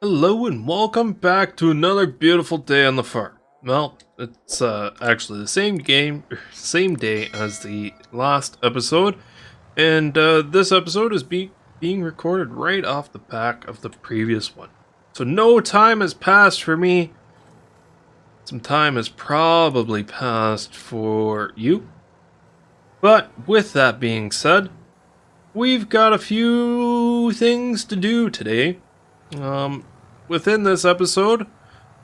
Hello and welcome back to another beautiful day on the farm. Well, it's actually the same day as the last episode, and this episode is being recorded right off the back of the previous one. So no time has passed for me. Some time has probably passed for you. But with that being said, we've got a few things to do today. Within this episode,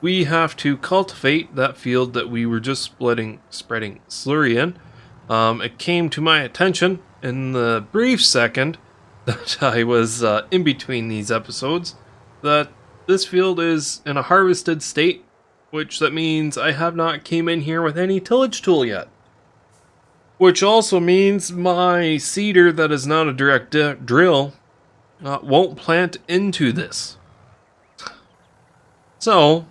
we have to cultivate that field that we were just spreading slurry in. It came to my attention in the brief second that I was in between these episodes that this field is in a harvested state, which that means I have not came in here with any tillage tool yet. Which also means my seeder that is not a direct drill won't plant into this. So,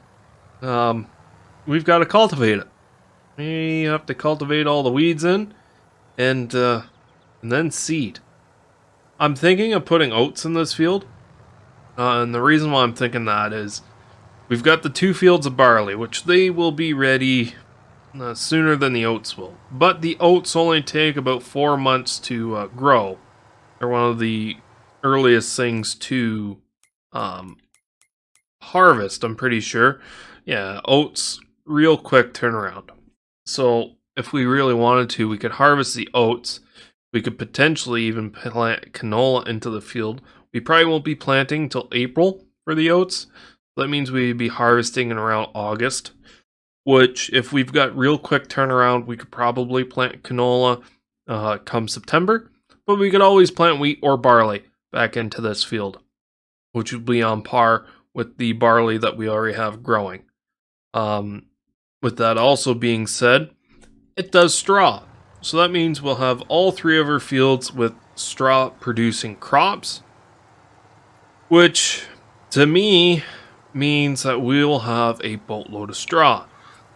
we've got to cultivate it. We have to cultivate all the weeds in, and then seed. I'm thinking of putting oats in this field, and the reason why I'm thinking that is we've got the 2 fields of barley, which they will be ready sooner than the oats will. But the oats only take about 4 months to grow. They're one of the earliest things to harvest, I'm pretty sure. Yeah, oats, real quick turnaround. So if we really wanted to, we could harvest the oats. We could potentially even plant canola into the field. We probably won't be planting till April for the oats. That means we'd be harvesting in around August, which if we've got real quick turnaround, we could probably plant canola come September, but we could always plant wheat or barley back into this field, which would be on par with the barley that we already have growing. With that also being said, it does straw. So that means we'll have all 3 of our fields with straw producing crops, which to me means that we'll have a boatload of straw.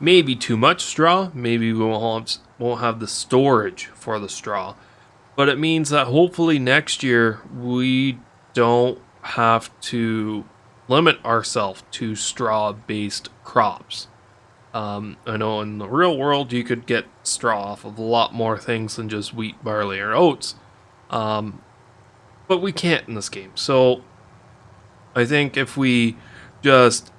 Maybe too much straw, maybe we won't have the storage for the straw, but it means that hopefully next year we don't have to limit ourselves to straw-based crops. I know in the real world you could get straw off of a lot more things than just wheat, barley, or oats, but we can't in this game. So I think if we just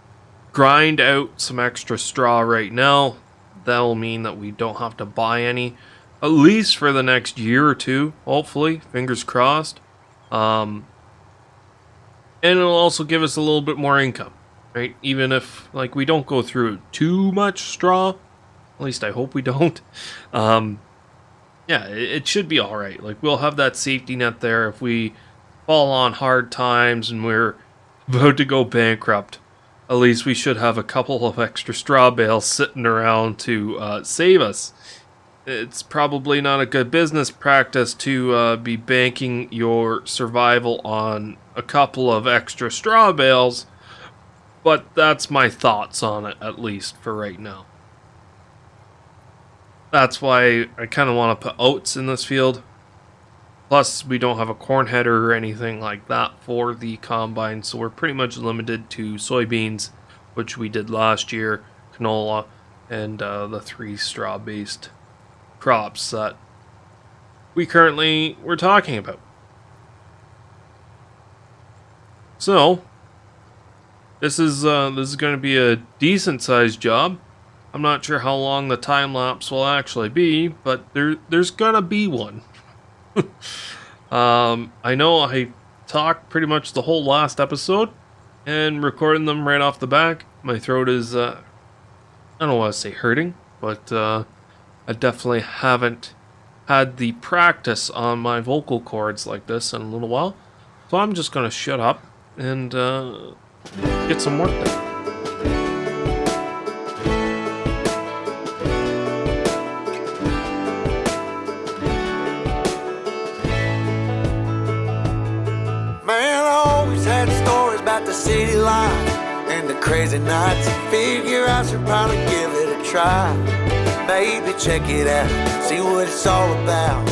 grind out some extra straw right now, that'll mean that we don't have to buy any, at least for the next year or 2, hopefully, fingers crossed. And it'll also give us a little bit more income, right? Even if we don't go through too much straw, at least I hope we don't. Yeah, it should be all right. We'll have that safety net there if we fall on hard times and we're about to go bankrupt. At least we should have a couple of extra straw bales sitting around to save us. It's probably not a good business practice to be banking your survival on a couple of extra straw bales, but that's my thoughts on it, at least for right now. That's why I kind of want to put oats in this field. Plus, we don't have a corn header or anything like that for the combine, so we're pretty much limited to soybeans, which we did last year, canola, and the 3 straw-based crops that we're talking about. So, this is going to be a decent-sized job. I'm not sure how long the time lapse will actually be, but there's gonna be one. I know I talked pretty much the whole last episode and recording them right off the back. My throat is I don't want to say hurting, but I definitely haven't had the practice on my vocal cords like this in a little while. So I'm just gonna shut up and get some work done. The city life and the crazy nights. Figure I should probably give it a try. Maybe check it out, see what it's all about.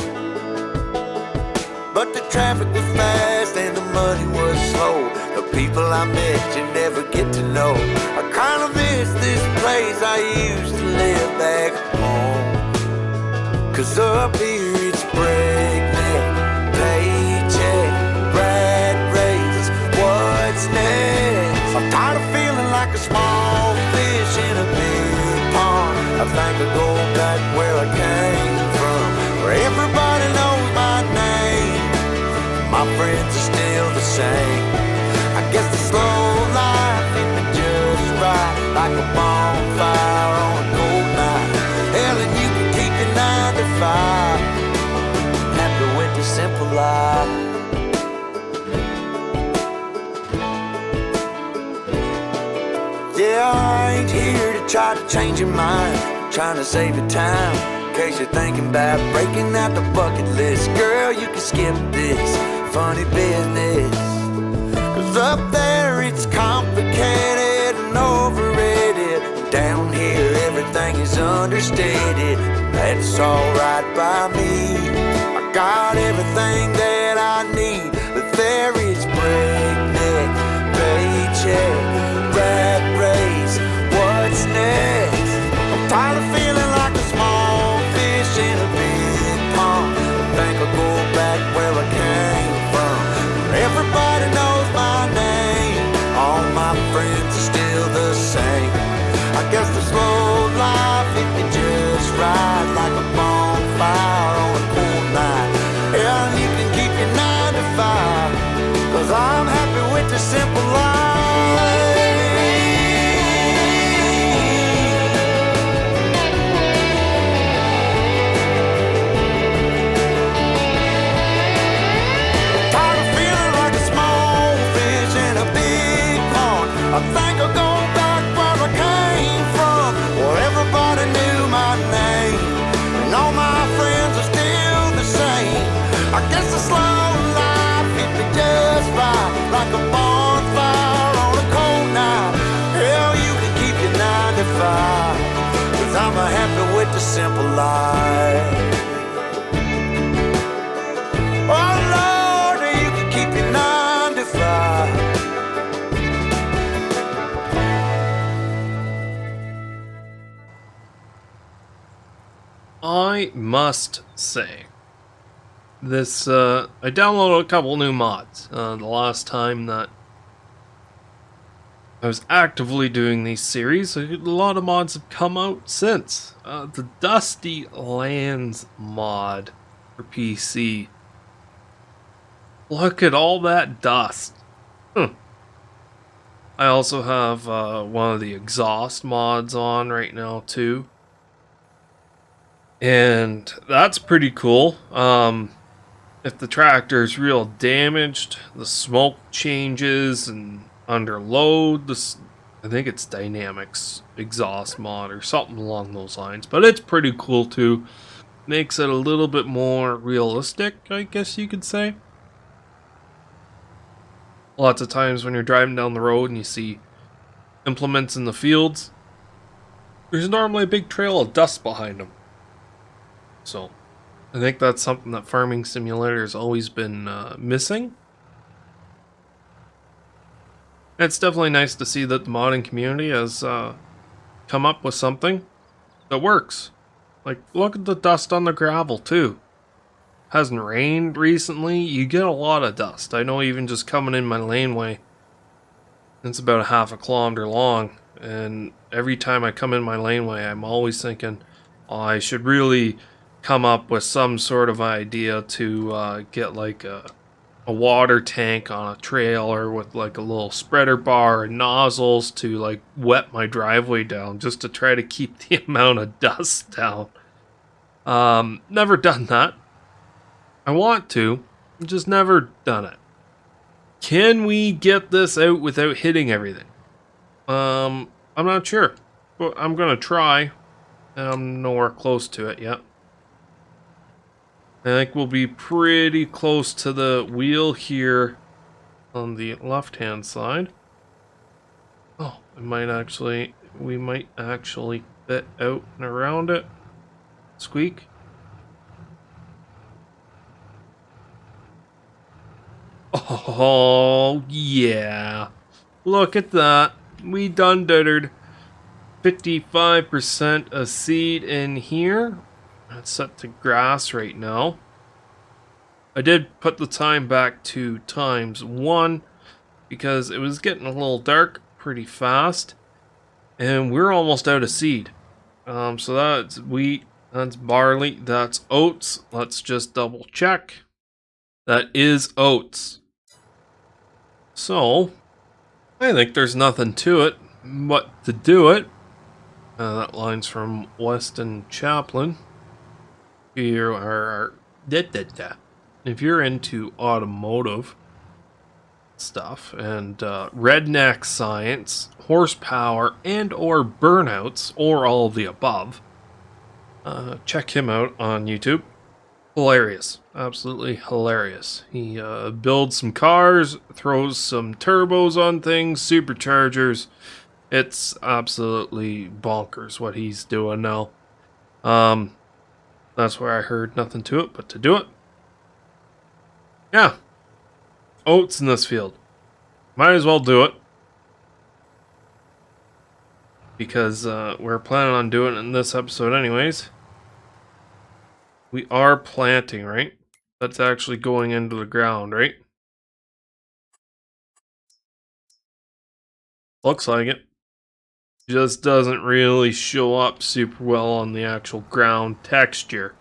But the traffic was fast and the money was slow. The people I met you never get to know. I kinda miss this place I used to live back home. 'Cause up here it's breakneck, paycheck, rat race, what's next? I'm tired of feeling like a small fish in a big pond. I think I'll go back where I came from, where everybody knows my name. My friends are still the same. I guess the slow life hit me just right, like a bonfire on a cold night. Hell, and you can keep your 9 to 5. Happy with the simple life. Yeah, I ain't here to try to change your mind, trying to save your time, in case you're thinking about breaking out the bucket list. Girl, you can skip this funny business, 'cause up there it's complicated and overrated. Down here everything is understated. That's alright by me. I got everything that I need, but there is breakneck, paycheck, rat race, what's next? I'm tired of feeling like a small fish in a big pond. I think I'll go back where I came from, where everybody knows my name. All my friends are still the same. I guess the slow life hit me just right, like a bonfire on a cool night. Yeah, you can keep your 9 to 5, 'cause I'm happy with the simple life. Tired of feeling like a small fish in a big pond. I think I'll go back where I came from, where everybody knew my name, and all my friends are still the same. I guess the slow life hit me just right, like a bonfire on a cold night. Hell, you can keep your 9 to 5, 'cause I'm happy with the simple life. Oh Lord, you can keep your 9 to 5. I must say, this I downloaded a couple new mods the last time that I was actively doing these series. A lot of mods have come out since. The Dusty Lands mod for PC. Look at all that dust. I also have one of the exhaust mods on right now too. And that's pretty cool. If the tractor is real damaged, the smoke changes, and under load, I think it's dynamics exhaust mod or something along those lines. But it's pretty cool too. Makes it a little bit more realistic, I guess you could say. Lots of times when you're driving down the road and you see implements in the fields, there's normally a big trail of dust behind them. So, I think that's something that Farming Simulator has always been missing. It's definitely nice to see that the modding community has come up with something that works. Like, look at the dust on the gravel, too. Hasn't rained recently. You get a lot of dust. I know even just coming in my laneway, it's about a half a kilometer long. And every time I come in my laneway, I'm always thinking, oh, I should really come up with some sort of idea to get like a water tank on a trailer with like a little spreader bar and nozzles to like wet my driveway down, just to try to keep the amount of dust down. Never done that. I want to, just never done it. Can we get this out without hitting everything? I'm not sure, but I'm gonna try. I'm nowhere close to it yet. I think we'll be pretty close to the wheel here on the left-hand side. Oh, we might actually fit out and around it. Squeak. Oh, Oh, yeah. Look at that. We done dittered 55% of seed in here. That's set to grass right now. I did put the time back to ×1 because it was getting a little dark pretty fast. And we're almost out of seed. So that's wheat, that's barley, that's oats. Let's just double check. That is oats. So, I think there's nothing to it but to do it. That line's from Weston Chaplin. Here are if you're into automotive stuff and redneck science, horsepower, and or burnouts, or all of the above, check him out on YouTube. Hilarious. Absolutely hilarious. He builds some cars, throws some turbos on things, superchargers. It's absolutely bonkers what he's doing now. That's where I heard nothing to it but to do it. Yeah. Oats in this field. Might as well do it. Because we're planning on doing it in this episode anyways. We are planting, right? That's actually going into the ground, right? Looks like it. Just doesn't really show up super well on the actual ground texture.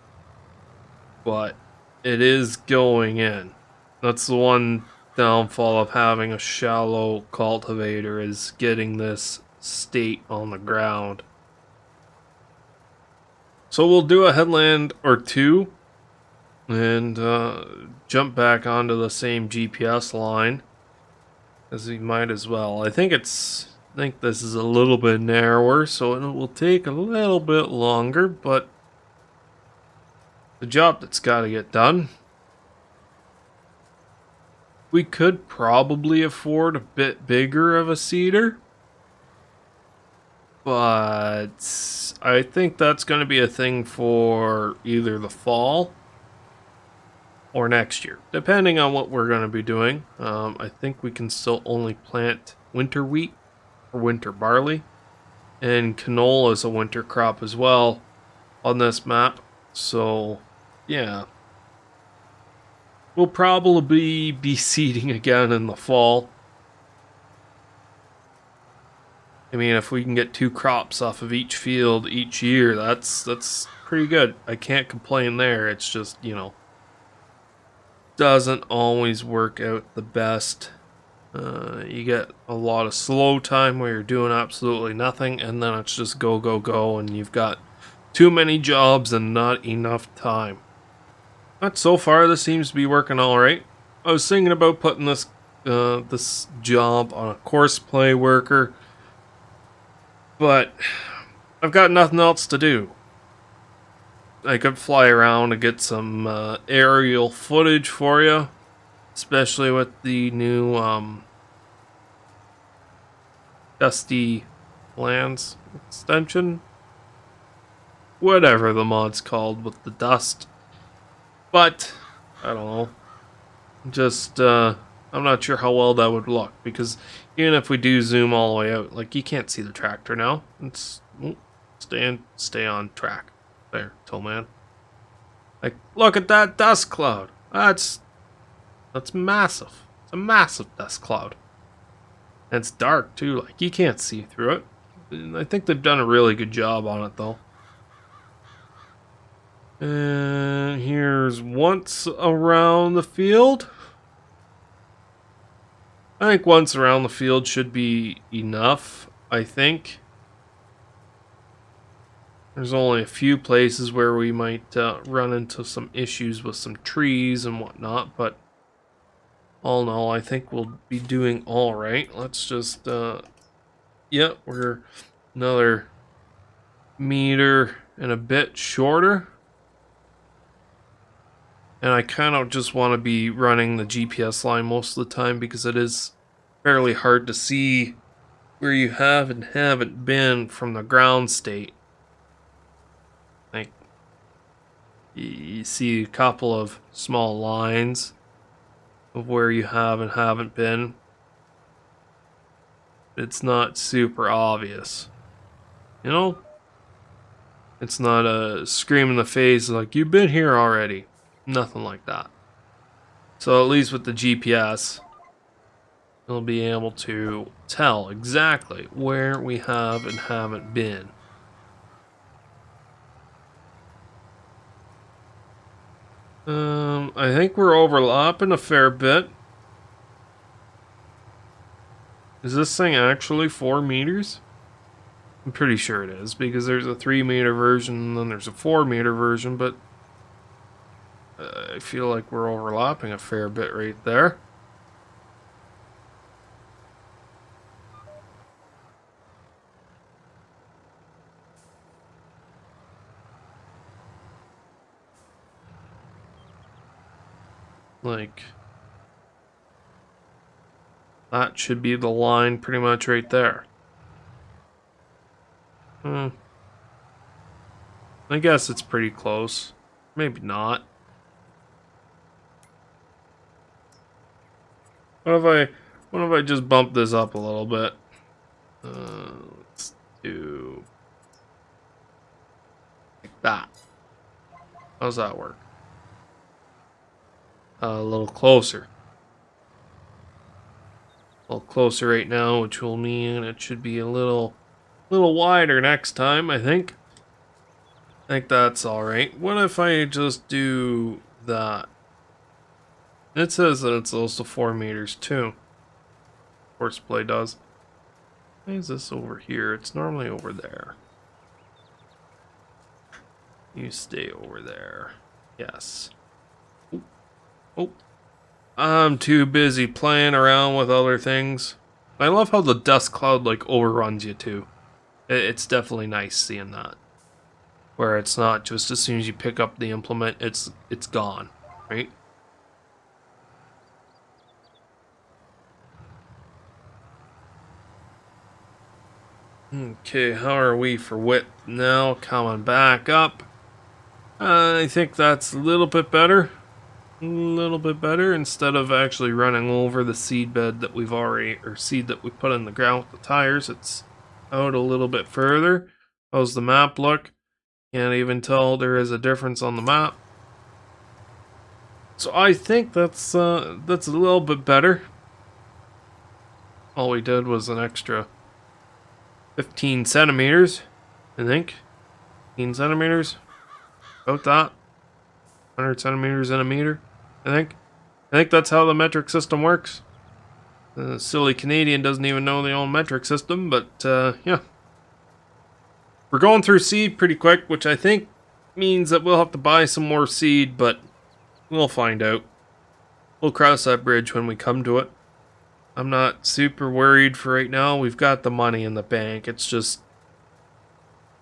But it is going in. That's the one downfall of having a shallow cultivator, is getting this state on the ground. So we'll do a headland or two and jump back onto the same GPS line, as we might as well. I think this is a little bit narrower, so it will take a little bit longer, but the job that's got to get done. We could probably afford a bit bigger of a seeder, but I think that's going to be a thing for either the fall or next year, depending on what we're going to be doing. I think we can still only plant winter wheat or winter barley, and canola is a winter crop as well on this map. So, yeah. We'll probably be seeding again in the fall. I mean, if we can get 2 crops off of each field each year, that's pretty good. I can't complain there. It's just, doesn't always work out the best. You get a lot of slow time where you're doing absolutely nothing, and then it's just go, go, go, and you've got too many jobs and not enough time. But so far, this seems to be working all right. I was thinking about putting this job on a course play worker, but I've got nothing else to do. I could fly around and get some aerial footage for you, especially with the new Dusty Lands extension. Whatever the mod's called with the dust. But, I don't know. Just, I'm not sure how well that would look, because even if we do zoom all the way out, like, you can't see the tractor now. It's, stay on track. There, Tollman. Like, look at that dust cloud. That's massive. It's a massive dust cloud. And it's dark, too. Like, you can't see through it. And I think they've done a really good job on it, though. And here's once around the field. I think once around the field should be enough, I think. There's only a few places where we might run into some issues with some trees and whatnot, but all in all, I think we'll be doing all right. Let's just, yeah, we're another meter and a bit shorter. And I kind of just want to be running the GPS line most of the time, because it is fairly hard to see where you have and haven't been from the ground state. Like, you see a couple of small lines, of where you have and haven't been. It's not super obvious. You know? It's not a scream in the face like, you've been here already. Nothing like that. So at least with the GPS, we'll be able to tell exactly where we have and haven't been. I think we're overlapping a fair bit. Is this thing actually 4 meters? I'm pretty sure it is, because there's a 3-meter version and then there's a 4-meter version, but I feel like we're overlapping a fair bit right there. Like, that should be the line pretty much right there. I guess it's pretty close. Maybe not. What if I just bump this up a little bit? Let's do like that. How's that work? A little closer. A little closer right now, which will mean it should be a little wider next time, I think. I think that's alright. What if I just do that? It says that it's also 4 meters too. Horseplay does. Why is this over here? It's normally over there. You stay over there. Yes. Oh. I'm too busy playing around with other things. I love how the dust cloud like overruns you too. It's definitely nice seeing that. Where it's not just as soon as you pick up the implement, it's gone, right? Okay, how are we for width now? Coming back up. I think that's a little bit better. A little bit better, instead of actually running over the seed bed that we've already, or seed that we put in the ground with the tires. It's out a little bit further. How's the map look? Can't even tell there is a difference on the map. So I think that's a little bit better. All we did was an extra 15 centimeters, I think. 15 centimeters. About that. 100 centimeters in a meter, I think. I think that's how the metric system works. The silly Canadian doesn't even know the own metric system, but yeah. We're going through seed pretty quick, which I think means that we'll have to buy some more seed, but we'll find out. We'll cross that bridge when we come to it. I'm not super worried for right now. We've got the money in the bank. It's just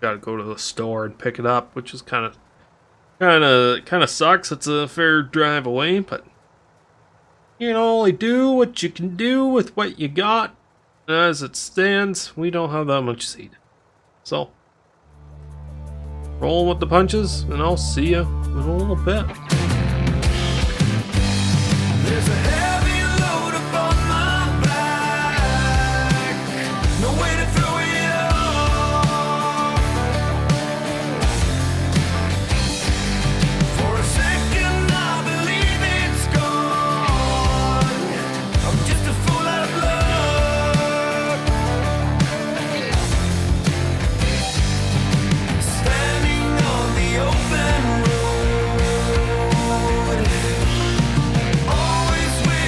gotta go to the store and pick it up, which is kind of sucks. It's a fair drive away, but you can only do what you can do with what you got. As it stands, we don't have that much seed. So, roll with the punches, and I'll see you in a little bit. There's a heavy load upon my back. No way to throw it off. For a second I believe it's gone. I'm just a fool out of luck. Standing on the open road, always with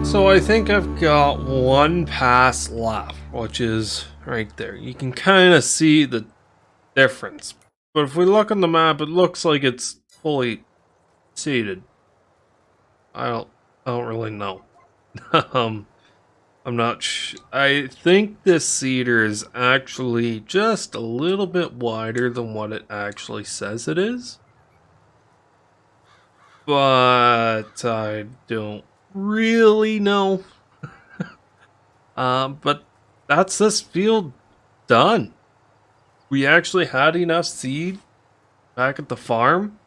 So I think I've got one pass left, which is right there. You can kind of see the difference. But if we look on the map, it looks like it's fully seeded. I don't really know. um, I'm not I think this cedar is actually just a little bit wider than what it actually says it is. But I don't really know. But that's this field done. We actually had enough seed back at the farm.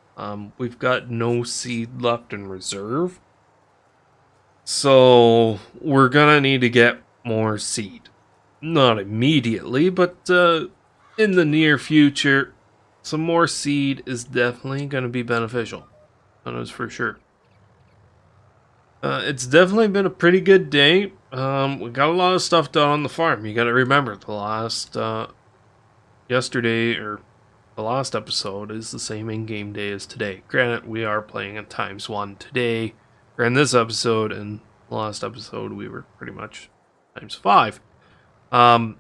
We've got no seed left in reserve. So we're gonna need to get more seed. Not immediately, but in the near future, some more seed is definitely gonna be beneficial. That is for sure. It's definitely been a pretty good day. We got a lot of stuff done on the farm. You gotta remember, the last yesterday, or the last episode, is the same in-game day as today. Granted, we are playing at ×1 today, or in this episode, and the last episode we were pretty much ×5. But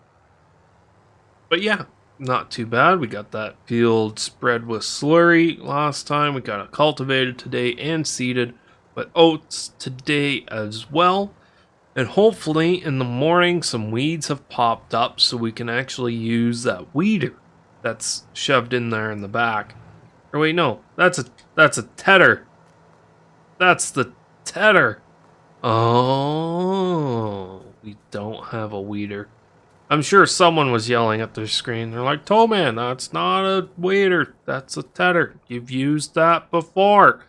yeah, not too bad. We got that field spread with slurry last time. We got it cultivated today and seeded with oats today as well. And hopefully in the morning some weeds have popped up so we can actually use that weeder that's shoved in there in the back. Or wait, no, that's a tedder. That's the tedder. Oh, we don't have a weeder. I'm sure someone was yelling at their screen. They're like, "Toeman, that's not a weeder. That's a tedder. You've used that before.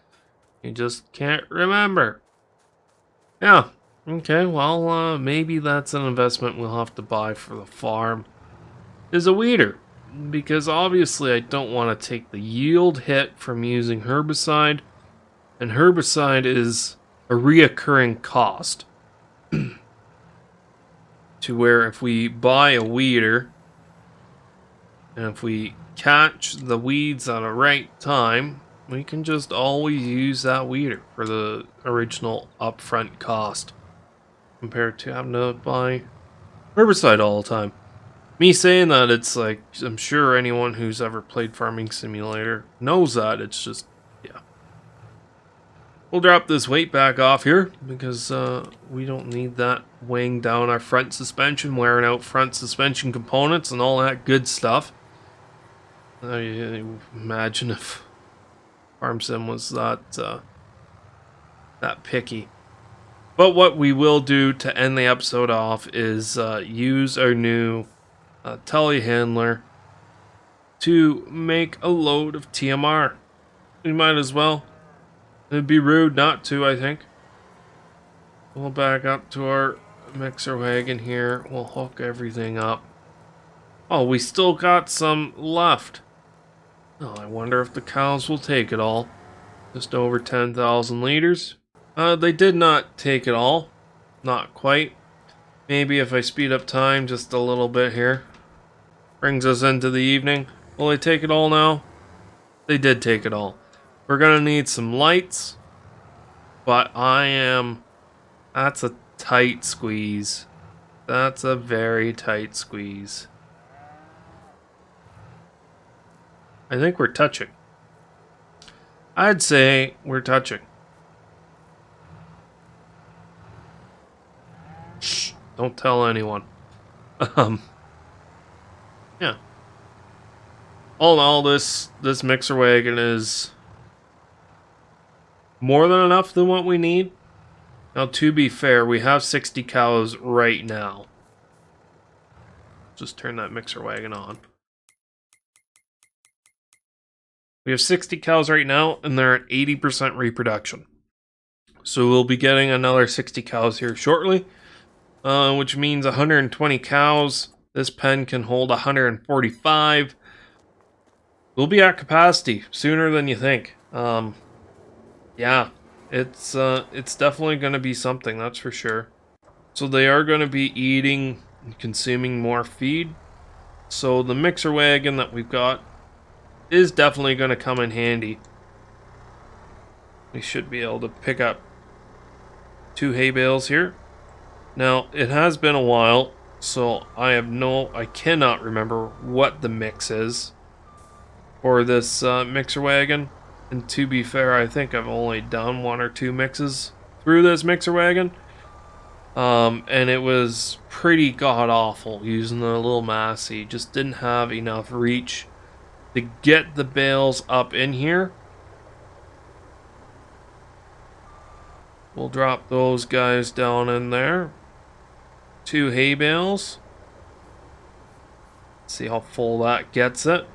You just can't remember." Yeah. Okay, well, maybe that's an investment we'll have to buy for the farm. Is a weeder. Because obviously I don't want to take the yield hit from using herbicide. And herbicide is a reoccurring cost. To where if we buy a weeder, and if we catch the weeds at a right time, we can just always use that weeder for the original upfront cost, compared to having to buy herbicide all the time. Me saying that, it's like, I'm sure anyone who's ever played Farming Simulator knows that. It's just, yeah. We'll drop this weight back off here, because we don't need that weighing down our front suspension, wearing out front suspension components and all that good stuff. Imagine if Farm Sim was that picky. But what we will do to end the episode off is use our new telehandler to make a load of TMR. We might as well. It'd be rude not to, I think. We'll back up to our mixer wagon here. We'll hook everything up. Oh, we still got some left. Oh, I wonder if the cows will take it all. Just over 10,000 liters. They did not take it all. Not quite. Maybe if I speed up time just a little bit here. Brings us into the evening. Will they take it all now? They did take it all. We're gonna need some lights. But that's a tight squeeze. That's a very tight squeeze. I think we're touching. I'd say we're touching. Shh, don't tell anyone. Yeah. All in all, this mixer wagon is more than enough than what we need. Now, to be fair, we have 60 cows right now. Just turn that mixer wagon on. We have 60 cows right now, and they're at 80% reproduction. So we'll be getting another 60 cows here shortly, which means 120 cows. This pen can hold 145. We'll be at capacity sooner than you think. Yeah, it's definitely going to be something, that's for sure. So they are going to be eating and consuming more feed. So the mixer wagon that we've got is definitely going to come in handy. We should be able to pick up 2 hay bales here. Now, it has been a while, so I cannot remember what the mix is for this mixer wagon. And to be fair, I think I've only done 1 or 2 mixes through this mixer wagon. And it was pretty god-awful using the little Massey. Just didn't have enough reach to get the bales up in here. We'll drop those guys down in there. 2 hay bales. See how full that gets it.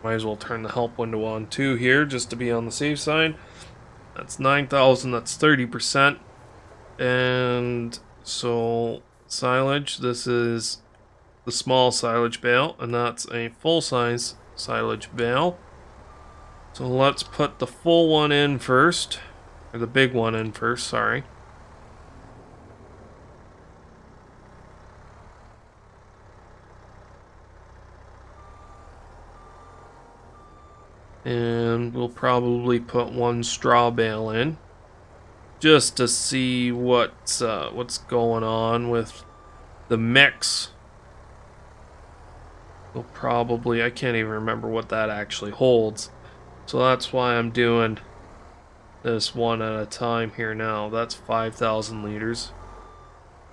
Might as well turn the help window on too here, just to be on the safe side. That's 9,000, that's 30%. And so silage, this is the small silage bale, and that's a full-size silage bale. So let's put the full one in first, or the big one in first, sorry. And we'll probably put 1 straw bale in, just to see what's going on with the mix. We'll probably, I can't even remember what that actually holds, so that's why I'm doing this one at a time here now. That's 5,000 liters.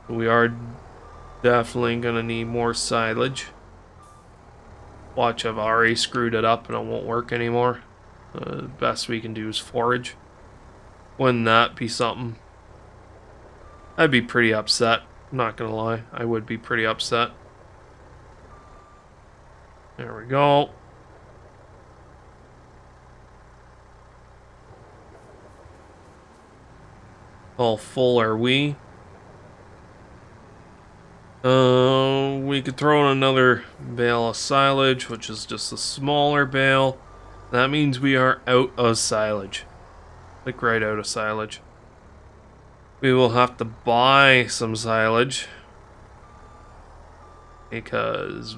We are definitely gonna need more silage. Watch, I've already screwed it up and it won't work anymore. The best we can do is forage. Wouldn't that be something? I'd be pretty upset. I'm not gonna lie, I would be pretty upset. There we go. How full are we? We could throw in another bale of silage, which is just a smaller bale. That means we are out of silage. Like right out of silage. We will have to buy some silage, because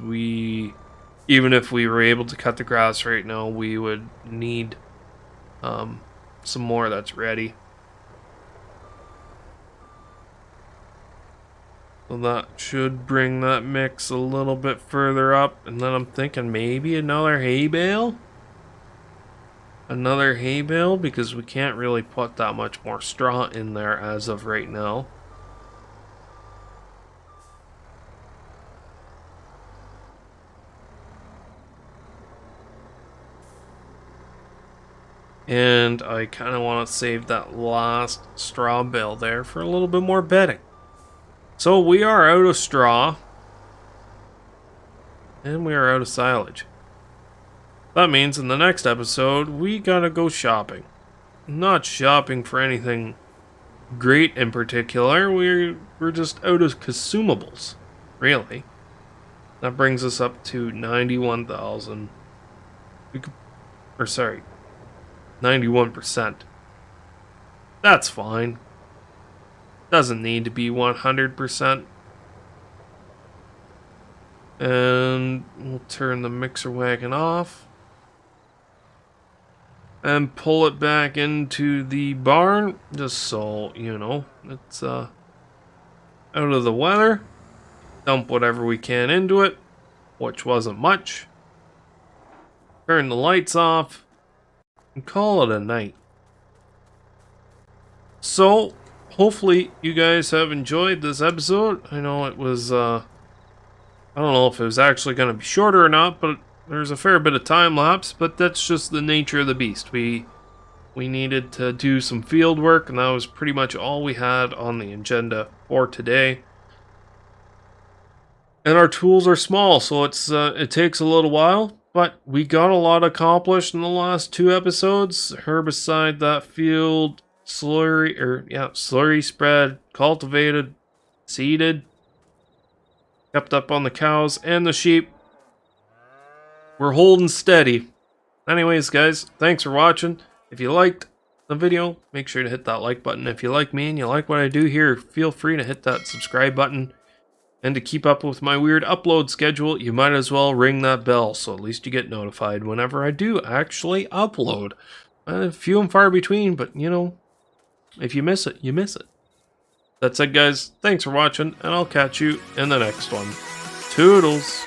even if we were able to cut the grass right now, we would need some more that's ready. So that should bring that mix a little bit further up. And then I'm thinking maybe another hay bale? Another hay bale, because we can't really put that much more straw in there as of right now. And I kind of want to save that last straw bale there for a little bit more bedding. So we are out of straw. And we are out of silage. That means in the next episode, we gotta go shopping. Not shopping for anything great in particular. We're just out of consumables, really. That brings us up to 91,000. Or sorry, 91%. That's fine. Doesn't need to be 100%. And we'll turn the mixer wagon off. And pull it back into the barn, just so, you know, it's out of the weather. Dump whatever we can into it, which wasn't much. Turn the lights off, and call it a night. So, hopefully you guys have enjoyed this episode. I know it was, I don't know if it was actually going to be shorter or not, but there's a fair bit of time lapse, but that's just the nature of the beast. We needed to do some field work, and that was pretty much all we had on the agenda for today. And our tools are small, so it takes a little while, but we got a lot accomplished in the last 2 episodes. Herbicide that field, slurry spread, cultivated, seeded, kept up on the cows and the sheep. We're holding steady. Anyways, guys, thanks for watching. If you liked the video, make sure to hit that like button. If you like me and you like what I do here, feel free to hit that subscribe button. And to keep up with my weird upload schedule, you might as well ring that bell, so at least you get notified whenever I do actually upload. Few and far between, but you know, If you miss it, you miss it. That's it, guys. Thanks for watching, and I'll catch you in the next one. Toodles!